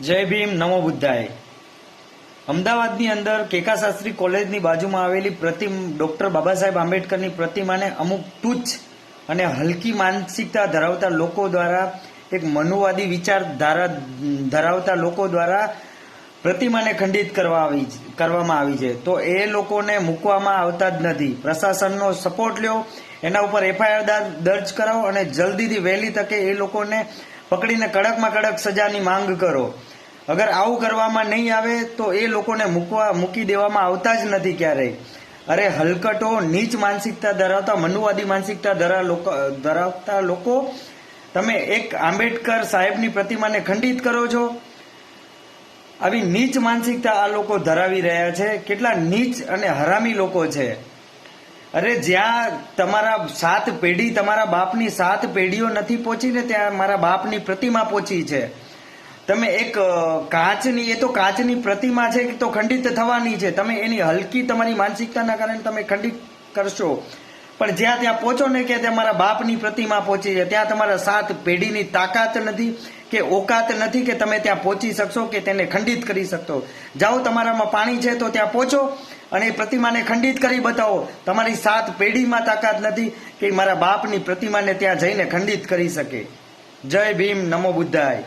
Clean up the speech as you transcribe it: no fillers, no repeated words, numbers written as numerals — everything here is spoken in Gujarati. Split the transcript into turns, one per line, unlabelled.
જય ભીમ, નમો બુદ્ધાય. અમદાવાદની અંદર કેકા શાસ્ત્રી કોલેજની બાજુમાં આવેલી ડોક્ટર બાબા સાહેબ આંબેડકરની પ્રતિમાને અમુક તુચ્છ અને હલકી માનસિકતા ધરાવતા લોકો દ્વારા, એક મનુવાદી વિચારધારા ધરાવતા લોકો દ્વારા પ્રતિમાને ખંડિત કરવામાં આવી છે. તો એ લોકોને મૂકવામાં આવતા જ નથી. પ્રશાસનનો સપોર્ટ લ્યો, એના ઉપર એફઆઈઆર દર્જ કરાવો અને જલ્દીથી વહેલી તકે એ લોકોને પકડીને કડકમાં કડક સજાની માંગ કરો. અગર આવું કરવામાં નહીં આવે તો એ લોકોને મૂકી દેવામાં આવતા જ નથી ક્યારેય. અરે હલકટો, નીચ માનસિકતા ધરાવતા, મનુવાદી માનસિકતા ધરાવતા લોકો, તમે એક આંબેડકર સાહેબની પ્રતિમાને ખંડિત કરો છો. આવી નીચ માનસિકતા આ લોકો ધરાવી રહ્યા છે. કેટલા નીચ અને હરામી લોકો છે. અરે જ્યાં તમારા બાપની 7 પેઢીઓ નથી પહોંચી ને, ત્યાં મારા બાપની પ્રતિમા પહોંચી છે. તમે એક કાચની, એ તો કાચની પ્રતિમા છે તો ખંડિત થવાની છે. તમે એની હલકી તમારી માનસિકતાના કારણે તમે ખંડિત કરશો. પણ જ્યાં ત્યાં પહોંચો ને કે ત્યાં મારા બાપની પ્રતિમા પહોંચી છે, ત્યાં તમારા 7 પેઢીની તાકાત નથી કે ઓકાત નથી કે તમે ત્યાં પહોંચી શકશો કે તેને ખંડિત કરી શકશો. જાઓ, તમારામાં પાણી છે તો ત્યાં પહોંચો અને એ પ્રતિમાને ખંડિત કરી બતાવો. તમારી 7 પેઢીમાં તાકાત નથી કે મારા બાપની પ્રતિમાને ત્યાં જઈને ખંડિત કરી શકે. જય ભીમ, નમો બુદ્ધાય.